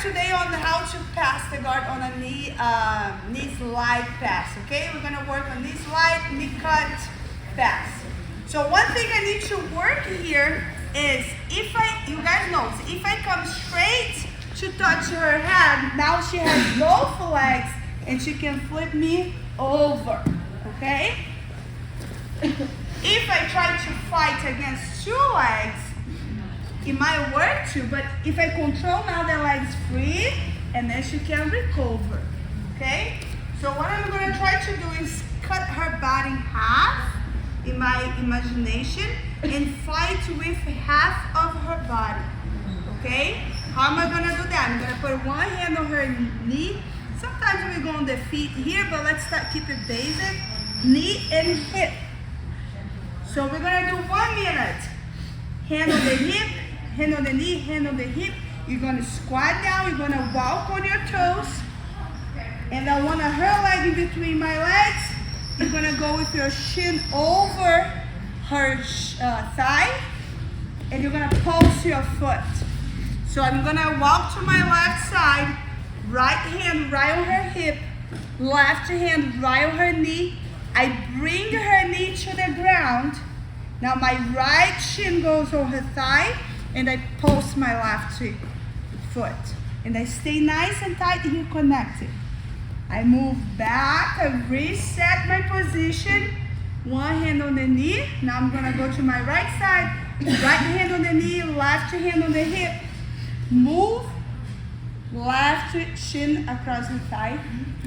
today on how to pass the guard on a knee slide pass, okay? We're gonna work on knee slide, knee cut pass. So one thing I need to work here is you guys know, if I come straight to touch her head, now she has both legs and she can flip me over, okay? If I try to fight against two legs, it might work too, but if I control now the legs free, and then she can recover, okay? So what I'm gonna try to do is cut her body in half in my imagination and fight with half of her body, okay? How am I gonna do that? I'm gonna put one hand on her knee. Sometimes we go on the feet here, but let's keep it basic. Knee and hip. So we're gonna do 1 minute. Hand on the hip, hand on the knee, hand on the hip. You're gonna squat down, you're gonna walk on your toes. And I want her leg in between my legs. You're gonna go with your shin over her thigh. And you're gonna pulse your foot. So I'm gonna walk to my left side, right hand right on her hip, left hand right on her knee. I bring her knee to the ground. Now my right shin goes on her thigh, and I pulse my left foot. And I stay nice and tight here connected. I move back, I reset my position. One hand on the knee. Now I'm gonna go to my right side. Right hand on the knee, left hand on the hip. Move, left shin across the thigh,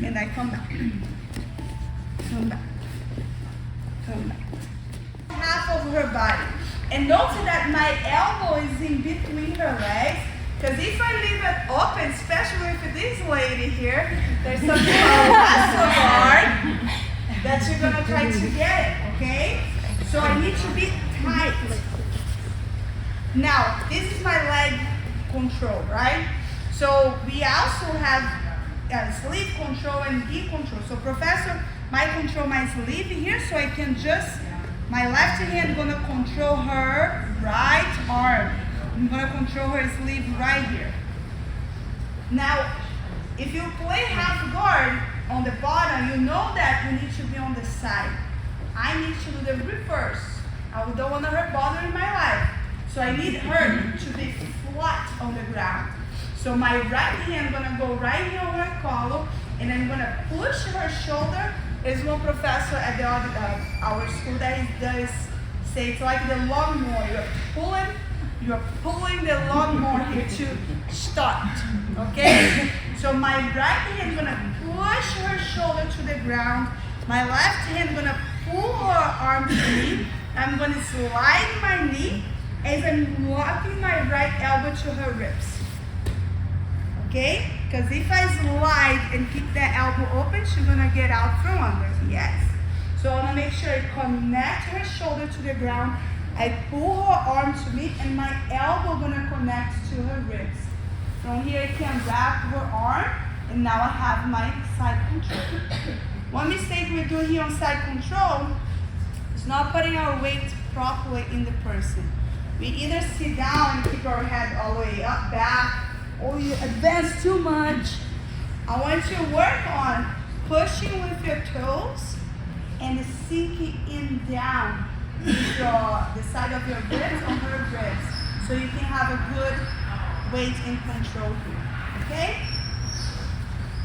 and I come back. Come back. Come back. Half of her body. And notice that my elbow is in between her legs, because if I leave it open, especially with this lady here, there's something called muscle guard that you're gonna try to get it, okay? So I need to be tight. Now, this is my leg control, right? So we also have sleeve control and knee control. So professor might control my sleeve here, so I can just, my left hand gonna control her right arm. I'm gonna control her sleeve right here. Now, if you play half guard on the bottom, you know that you need to be on the side. I need to do the reverse. I don't want her bothering my leg. So I need her to be flat on the ground. So my right hand gonna go right here on her collar, and I'm gonna push her shoulder. There's one professor at our school that he does say it's like the lawnmower. You're pulling the lawnmower here to start. Okay? So my right hand gonna push her shoulder to the ground. My left hand gonna pull her arm to me. I'm gonna slide my knee as I'm locking my right elbow to her ribs. Okay? Because if I slide and keep that elbow open, she's gonna get out from under. Yes. So I wanna make sure I connect her shoulder to the ground. I pull her arm to me, and my elbow gonna connect to her ribs. From here I can wrap her arm, and now I have my side control. One mistake we do here on side control is not putting our weight properly in the person. We either sit down and keep our head all the way up, back, or you advance too much. I want you to work on pushing with your toes and sinking in down with the side of your ribs on her ribs, so you can have a good weight and control here, okay?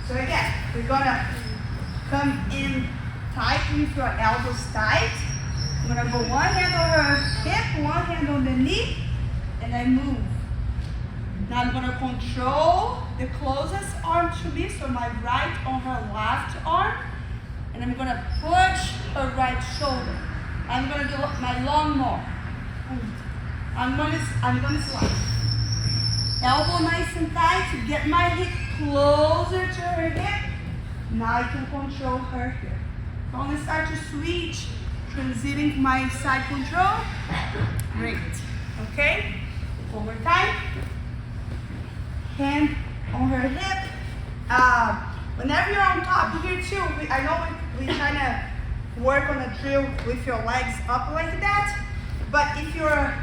So again, we're gonna come in tight with your elbows tight. I'm gonna go one hand on her hip, one hand on the knee, and I move. Now I'm gonna control the closest arm to me, so my right on her left arm, and I'm gonna push her right shoulder. I'm gonna do my lawnmower. I'm gonna slide. Elbow nice and tight to get my hip closer to her hip. Now I can control her here. I'm gonna start to switch, transiting my side control. Great. Okay? One more time. Hand on her hip. Whenever you're on top here too, I know we kind of work on a drill with your legs up like that, but if you're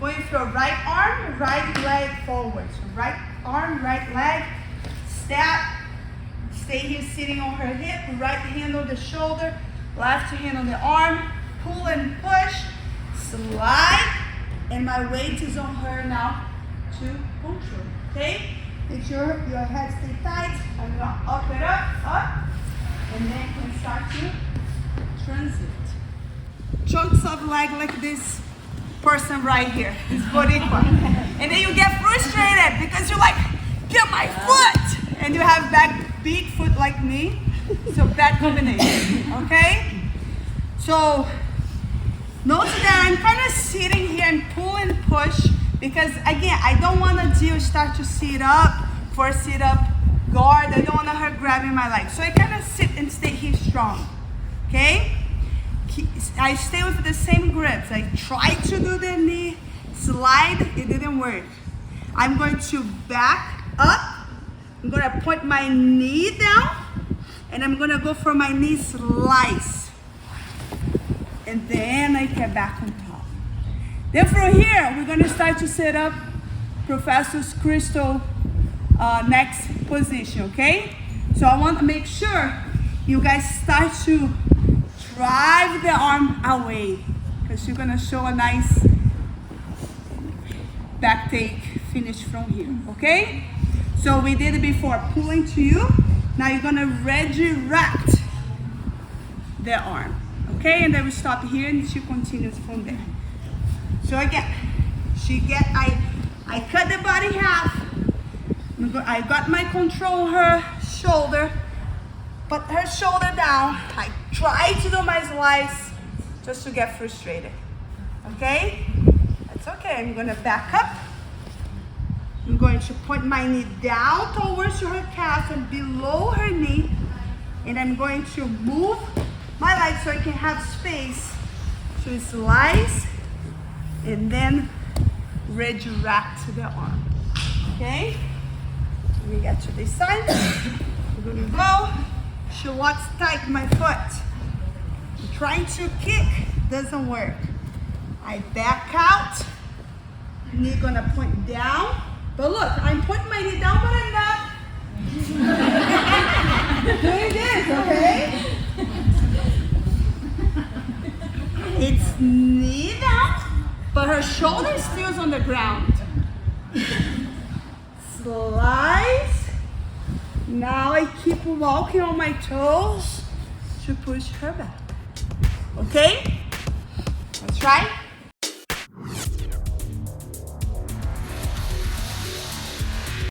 going with your right arm, right leg forward, so right arm, right leg, step, stay here sitting on her hip, right hand on the shoulder, left hand on the arm, pull and push, slide, and my weight is on her now to control, okay? Make sure your head stay tight. I'm gonna up it up, and then you can start to transit. Chunks of leg like this person right here, this boricua. And then you get frustrated because you're like, get my foot! And you have that big foot like me. So bad combination, okay? So notice that I'm kind of sitting here and pull and push because again, I don't want Jiu start to sit up for a sit up guard. I don't want her grabbing my leg. So I kind of sit and stay here strong, okay? I stay with the same grips. I tried to do the knee slide, it didn't work. I'm going to back up. I'm going to point my knee down, and I'm going to go for my knee slice. And then I get back on top. Then from here, we're going to start to set up Professor's Crystal next position, okay? So I want to make sure you guys start to drive the arm away because you're going to show a nice back take finish from here, okay? So we did it before, pulling to you. Now you're going to redirect the arm, okay? And then we stop here and she continues from there. So again, I cut the body half. I got my control her shoulder, put her shoulder down. I try to do my slice just to get frustrated, okay? That's okay, I'm gonna back up. I'm going to point my knee down towards her calf and below her knee. And I'm going to move my leg so I can have space to slice and then redirect the arm, okay? We get to this side, we're gonna go. She locks tight my foot. I'm trying to kick, doesn't work. I back out, knee gonna point down. But look, I'm pointing my knee down, but I'm not doing this, okay? It's knee down, but her shoulder still is on the ground. Slice. Now I keep walking on my toes to push her back. Okay? Let's try.